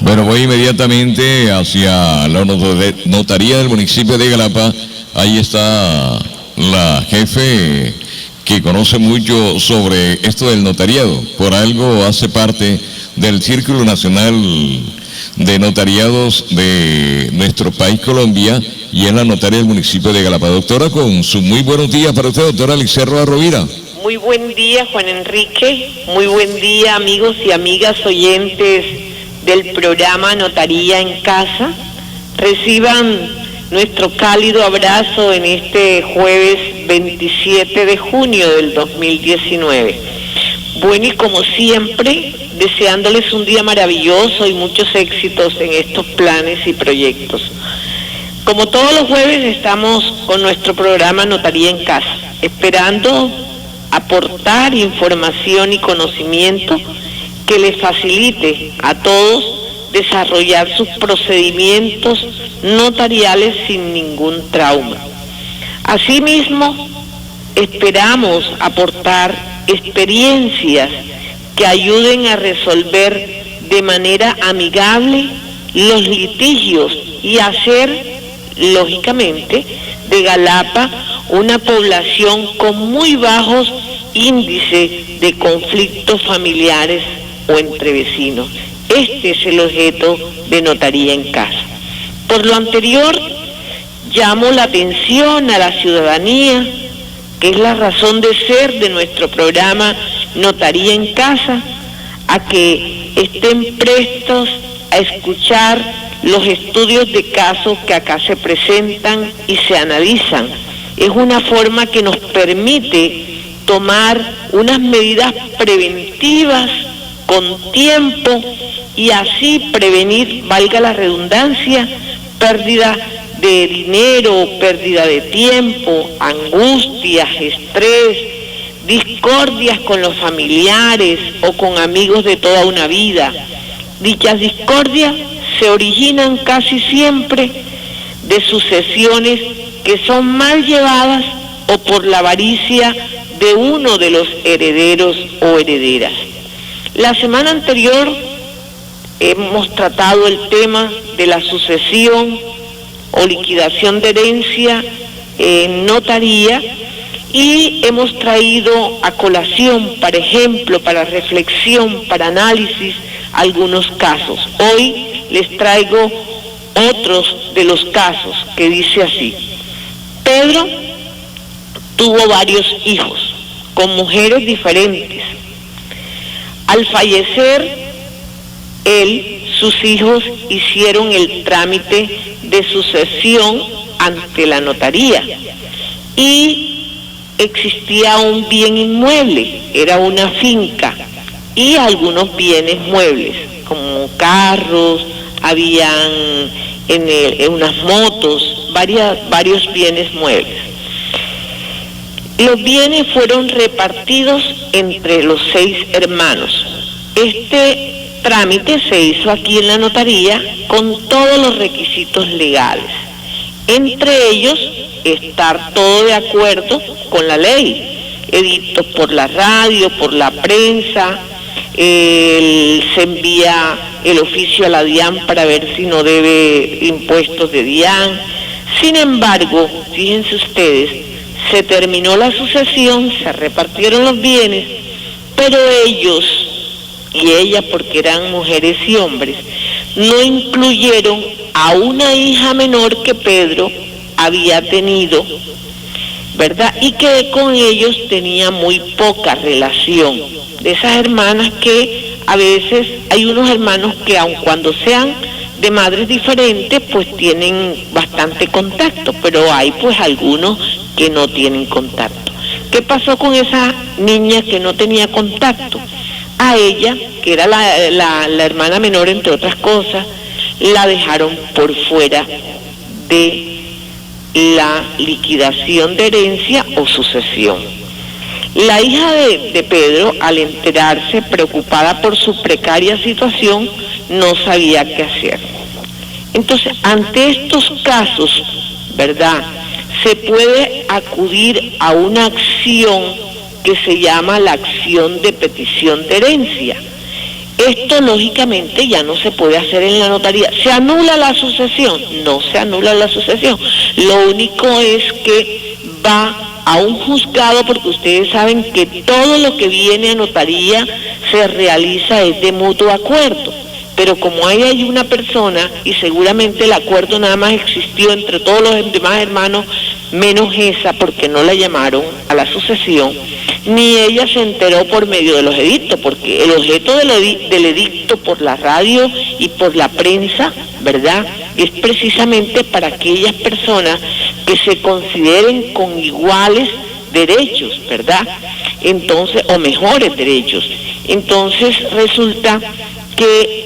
Bueno, voy inmediatamente hacia la notaría del municipio de Galapa. Ahí está la jefe que conoce mucho sobre esto del notariado. Por algo hace parte del Círculo Nacional de Notariados de nuestro país, Colombia, y es la notaria del municipio de Galapa. Doctora, con su muy buenos días para usted, doctora Alicia Roa Rovira. Muy buen día, Juan Enrique. Muy buen día, amigos y amigas oyentes del programa Notaría en Casa. Reciban nuestro cálido abrazo en este jueves 27 de junio del 2019. Bueno, y como siempre, deseándoles un día maravilloso y muchos éxitos en estos planes y proyectos. Como todos los jueves, estamos con nuestro programa Notaría en Casa, esperando aportar información y conocimiento que les facilite a todos desarrollar sus procedimientos notariales sin ningún trauma. Asimismo, esperamos aportar experiencias que ayuden a resolver de manera amigable los litigios y hacer, lógicamente, de Galapa una población con muy bajos índices de conflictos familiares o entre vecinos. Este es el objeto de Notaría en Casa. Por lo anterior, llamo la atención a la ciudadanía, que es la razón de ser de nuestro programa Notaría en Casa, a que estén prestos a escuchar los estudios de casos que acá se presentan y se analizan. Es una forma que nos permite tomar unas medidas preventivas con tiempo y así prevenir, valga la redundancia, pérdida de dinero, pérdida de tiempo, angustias, estrés, discordias con los familiares o con amigos de toda una vida. Dichas discordias se originan casi siempre de sucesiones que son mal llevadas o por la avaricia de uno de los herederos o herederas. La semana anterior hemos tratado el tema de la sucesión o liquidación de herencia en notaría y hemos traído a colación, para ejemplo, para reflexión, para análisis, algunos casos. Hoy les traigo otros de los casos que dice así. Pedro tuvo varios hijos con mujeres diferentes. Al fallecer él, sus hijos hicieron el trámite de sucesión ante la notaría y existía un bien inmueble, era una finca y algunos bienes muebles como carros, habían en unas motos, varios bienes muebles. Los bienes fueron repartidos entre los 6 hermanos. Este trámite se hizo aquí en la notaría con todos los requisitos legales. Entre ellos, estar todo de acuerdo con la ley. Edictos por la radio, por la prensa, se envía el oficio a la DIAN para ver si no debe impuestos de DIAN. Sin embargo, fíjense ustedes, se terminó la sucesión, se repartieron los bienes, pero ellos y ella, porque eran mujeres y hombres, no incluyeron a una hija menor que Pedro había tenido, ¿verdad? Y que con ellos tenía muy poca relación. De esas hermanas que a veces hay unos hermanos que aun cuando sean de madres diferentes, pues tienen bastante contacto, pero hay pues algunos que no tienen contacto. ¿Qué pasó con esa niña que no tenía contacto? A ella, que era la hermana menor entre otras cosas, la dejaron por fuera de la liquidación de herencia o sucesión. La hija de Pedro, al enterarse, preocupada por su precaria situación, no sabía qué hacer. Entonces, ante estos casos, ¿verdad?, se puede acudir a una acción que se llama la acción de petición de herencia. Esto lógicamente ya no se puede hacer en la notaría. ¿Se anula la sucesión? No se anula la sucesión. Lo único es que va a un juzgado, porque ustedes saben que todo lo que viene a notaría se realiza es de mutuo acuerdo. Pero como ahí hay una persona, y seguramente el acuerdo nada más existió entre todos los demás hermanos, menos esa, porque no la llamaron a la sucesión, ni ella se enteró por medio de los edictos, porque el objeto del edicto por la radio y por la prensa, ¿verdad?, es precisamente para aquellas personas que se consideren con iguales derechos, ¿verdad?, entonces, o mejores derechos. Entonces resulta que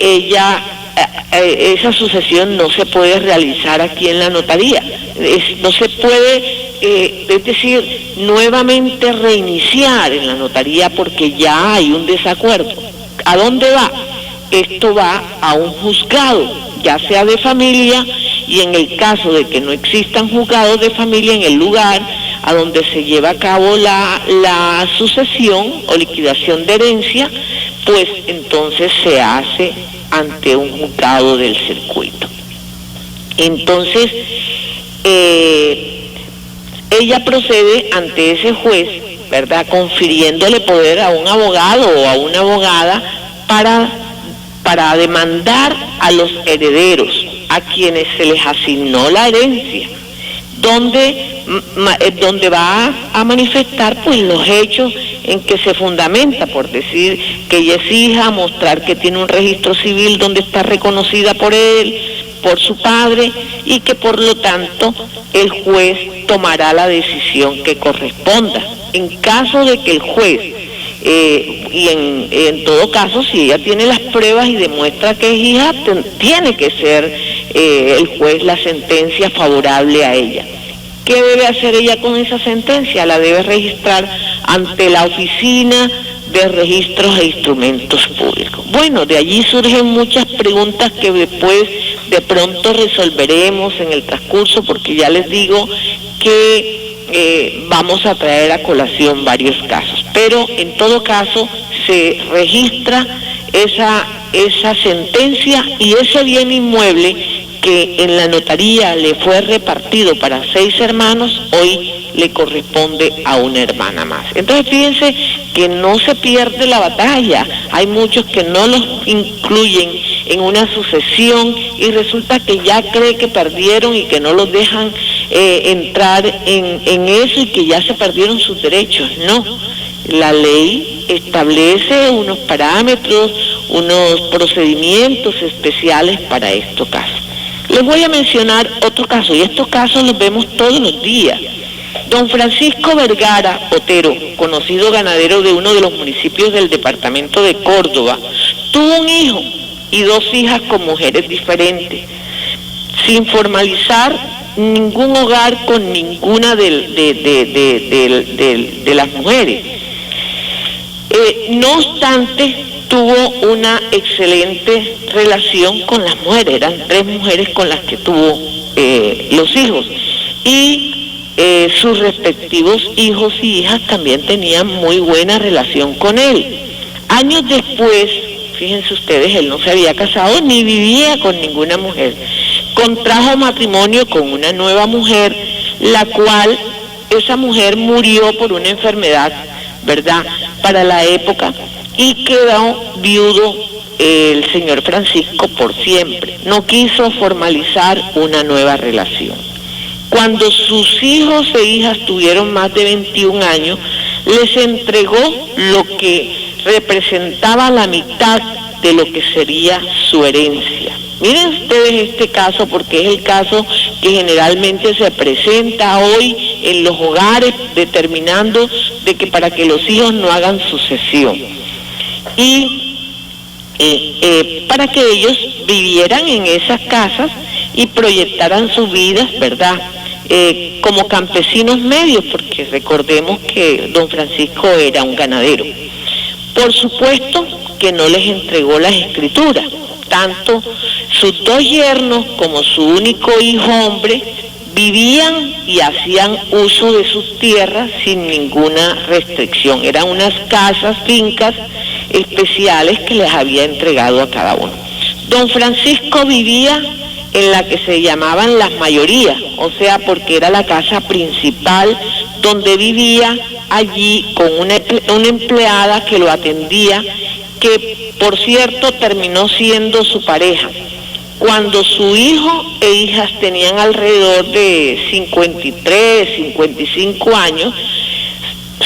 esa sucesión no se puede realizar aquí en la notaría, no se puede, es decir, nuevamente reiniciar en la notaría porque ya hay un desacuerdo. ¿A dónde va? Esto va a un juzgado, ya sea de familia, y en el caso de que no existan juzgados de familia en el lugar a donde se lleva a cabo la sucesión o liquidación de herencia, pues entonces se hace ante un juzgado del circuito. Entonces, ella procede ante ese juez, ¿verdad?, confiriéndole poder a un abogado o a una abogada para demandar a los herederos, a quienes se les asignó la herencia, donde va a manifestar pues los hechos en que se fundamenta, por decir que ella es hija, mostrar que tiene un registro civil donde está reconocida por él, por su padre, y que por lo tanto el juez tomará la decisión que corresponda. En caso de que el juez, y en todo caso, si ella tiene las pruebas y demuestra que es hija, tiene que ser el juez la sentencia favorable a ella. ¿Qué debe hacer ella con esa sentencia? La debe registrar ante la Oficina de Registros e Instrumentos Públicos. Bueno, de allí surgen muchas preguntas que después de pronto resolveremos en el transcurso, porque ya les digo que vamos a traer a colación varios casos. Pero en todo caso se registra esa sentencia, y ese bien inmueble que en la notaría le fue repartido para 6 hermanos, hoy le corresponde a una hermana más. Entonces fíjense que no se pierde la batalla. Hay muchos que no los incluyen en una sucesión y resulta que ya cree que perdieron y que no los dejan entrar en eso, y que ya se perdieron sus derechos. No, la ley establece unos parámetros, unos procedimientos especiales para estos casos. Les voy a mencionar otro caso, y estos casos los vemos todos los días. Don Francisco Vergara Otero, conocido ganadero de uno de los municipios del departamento de Córdoba, tuvo un hijo y 2 hijas con mujeres diferentes, sin formalizar ningún hogar con ninguna de las mujeres. No obstante, tuvo una excelente relación con las mujeres. Eran 3 mujeres con las que tuvo los hijos, y sus respectivos hijos y hijas también tenían muy buena relación con él. Años después, fíjense ustedes, él no se había casado ni vivía con ninguna mujer. Contrajo matrimonio con una nueva mujer, la cual esa mujer murió por una enfermedad, ¿verdad?, para la época, y quedó viudo el señor Francisco por siempre. No quiso formalizar una nueva relación. Cuando sus hijos e hijas tuvieron más de 21 años, les entregó lo que representaba la mitad de lo que sería su herencia. Miren ustedes este caso, porque es el caso que generalmente se presenta hoy en los hogares, determinando de que para que los hijos no hagan sucesión, y para que ellos vivieran en esas casas y proyectaran sus vidas, ¿verdad?, como campesinos medios, porque recordemos que don Francisco era un ganadero. Por supuesto que no les entregó las escrituras. Tanto sus 2 yernos como su único hijo hombre vivían y hacían uso de sus tierras sin ninguna restricción. Eran unas casas, fincas, especiales que les había entregado a cada uno. Don Francisco vivía en la que se llamaban las mayorías, o sea, porque era la casa principal donde vivía, allí con una empleada que lo atendía, que por cierto terminó siendo su pareja. Cuando su hijo e hijas tenían alrededor de 53, 55 años,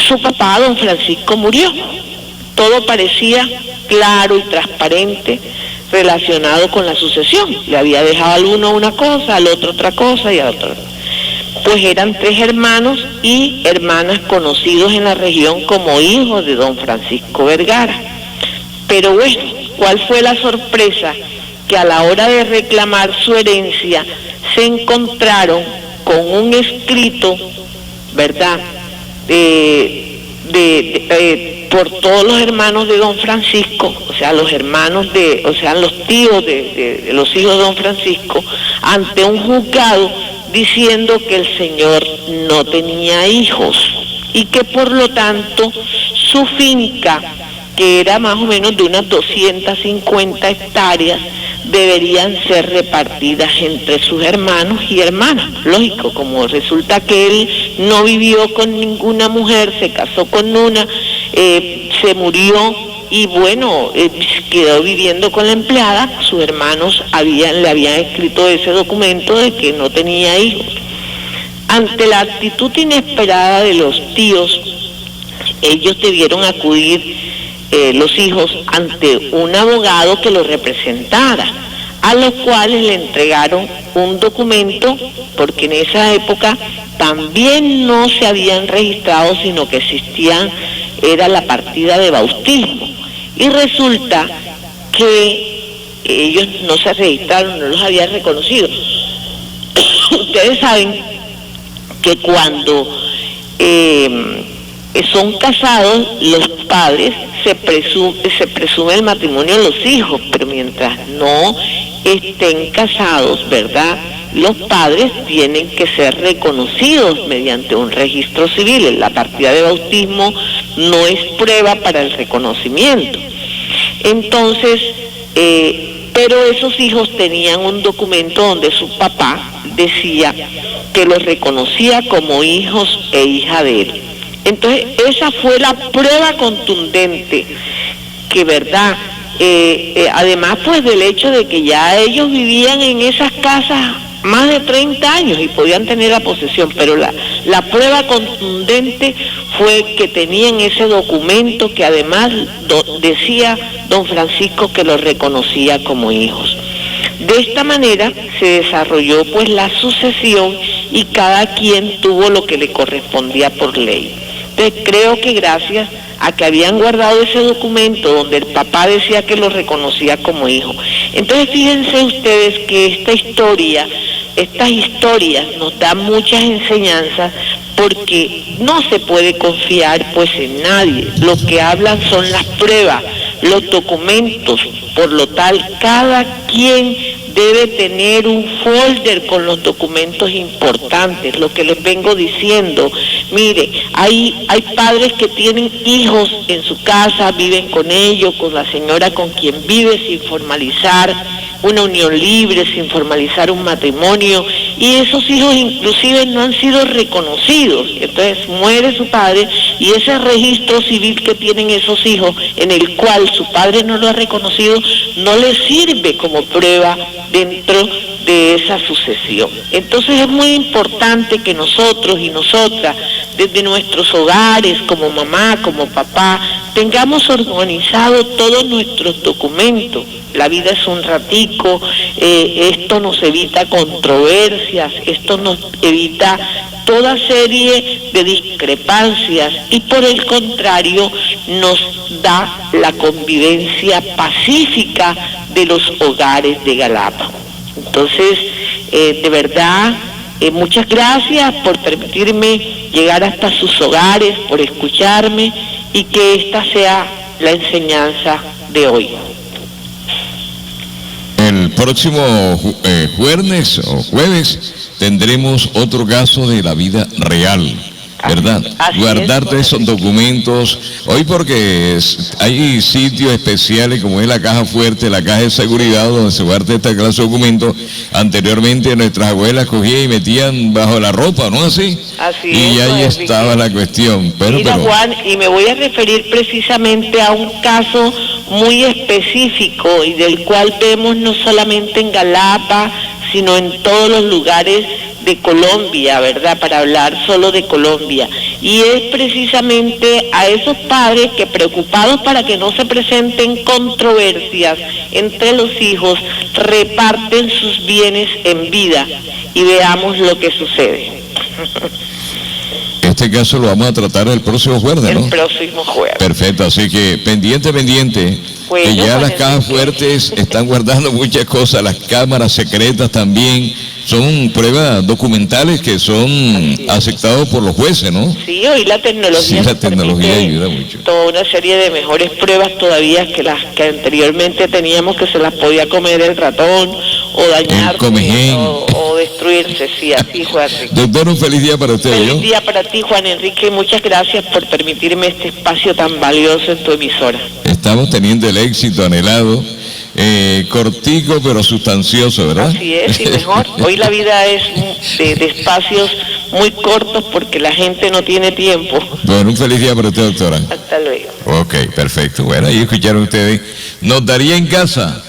su papá, don Francisco, murió. Todo parecía claro y transparente relacionado con la sucesión. Le había dejado al uno una cosa, al otro otra cosa y al otro. Pues eran 3 hermanos y hermanas conocidos en la región como hijos de don Francisco Vergara. Pero bueno, ¿cuál fue la sorpresa? Que a la hora de reclamar su herencia se encontraron con un escrito, ¿verdad?, por todos los hermanos de don Francisco, o sea, los hermanos los tíos de los hijos de don Francisco, ante un juzgado diciendo que el señor no tenía hijos y que por lo tanto su finca, que era más o menos de unas 250 hectáreas, deberían ser repartidas entre sus hermanos y hermanas. Lógico, como resulta que él no vivió con ninguna mujer, se casó con una, se murió y bueno, quedó viviendo con la empleada, sus hermanos le habían escrito ese documento de que no tenía hijos. Ante la actitud inesperada de los tíos, ellos debieron acudir los hijos ante un abogado que los representara, a los cuales le entregaron un documento, porque en esa época también no se habían registrado, sino que era la partida de bautismo, y resulta que ellos no se registraron, no los habían reconocido. Ustedes saben que cuando son casados los padres, se presume el matrimonio de los hijos, pero mientras no estén casados, ¿verdad?, los padres tienen que ser reconocidos mediante un registro civil. La partida de bautismo no es prueba para el reconocimiento. Entonces, pero esos hijos tenían un documento donde su papá decía que los reconocía como hijos e hija de él. Entonces, esa fue la prueba contundente que, ¿verdad?, además pues del hecho de que ya ellos vivían en esas casas más de 30 años y podían tener la posesión, pero la prueba contundente fue que tenían ese documento que además decía don Francisco que los reconocía como hijos. De esta manera se desarrolló pues la sucesión y cada quien tuvo lo que le correspondía por ley. Entonces creo que gracias a que habían guardado ese documento donde el papá decía que lo reconocía como hijo. Entonces fíjense ustedes que estas historias nos dan muchas enseñanzas, porque no se puede confiar pues en nadie. Lo que hablan son las pruebas, los documentos. Por lo tal, cada quien debe tener un folder con los documentos importantes. Lo que les vengo diciendo, mire, hay padres que tienen hijos en su casa, viven con ellos, con la señora con quien vive sin formalizar una unión libre, sin formalizar un matrimonio, y esos hijos inclusive no han sido reconocidos. Entonces muere su padre y ese registro civil que tienen esos hijos, en el cual su padre no lo ha reconocido, no les sirve como prueba dentro de esa sucesión. Entonces es muy importante que nosotros y nosotras, desde nuestros hogares, como mamá, como papá, tengamos organizado todos nuestros documentos. La vida es un ratico, esto nos evita controversias, esto nos evita toda serie de discrepancias y por el contrario nos da la convivencia pacífica de los hogares de Galápagos. Entonces, de verdad, muchas gracias por permitirme llegar hasta sus hogares, por escucharme y que esta sea la enseñanza de hoy. El próximo jueves tendremos otro caso de la vida real. ¿verdad? Así Guardarte esos documentos. Hoy porque hay sitios especiales como es la caja fuerte, la caja de seguridad, donde se guarda esta clase de documentos. Anteriormente nuestras abuelas cogían y metían bajo la ropa, ¿no así? Así y es, ahí Enrique. estaba la cuestión. Mira, Juan, y me voy a referir precisamente a un caso muy específico y del cual vemos no solamente en Galapa, sino en todos los lugares de Colombia, ¿verdad? Para hablar solo de Colombia. Y es precisamente a esos padres que, preocupados para que no se presenten controversias entre los hijos, reparten sus bienes en vida. Y veamos lo que sucede. Este caso lo vamos a tratar el próximo jueves, ¿no? El próximo jueves. Perfecto, así que pendiente, Bueno, que ya Juan las cajas Enrique. fuertes están guardando muchas cosas, las cámaras secretas también, son pruebas documentales que son aceptadas por los jueces, ¿no? Sí, hoy la tecnología, Sí, la nos tecnología permite ayuda mucho. toda una serie de mejores pruebas todavía que las que anteriormente teníamos, que se las podía comer el ratón o dañarse comején. o destruirse. Sí, así, Juan Enrique. Doctor, un feliz día para usted, Feliz ¿yo? día para ti, Juan Enrique. Muchas gracias por permitirme este espacio tan valioso en tu emisora. Estamos teniendo el éxito anhelado, cortico pero sustancioso, ¿verdad? Así es, y mejor. Hoy la vida es de espacios muy cortos porque la gente no tiene tiempo. Bueno, un feliz día para usted, doctora. Hasta luego. Ok, perfecto. Bueno, ahí escucharon ustedes. Notaría en casa.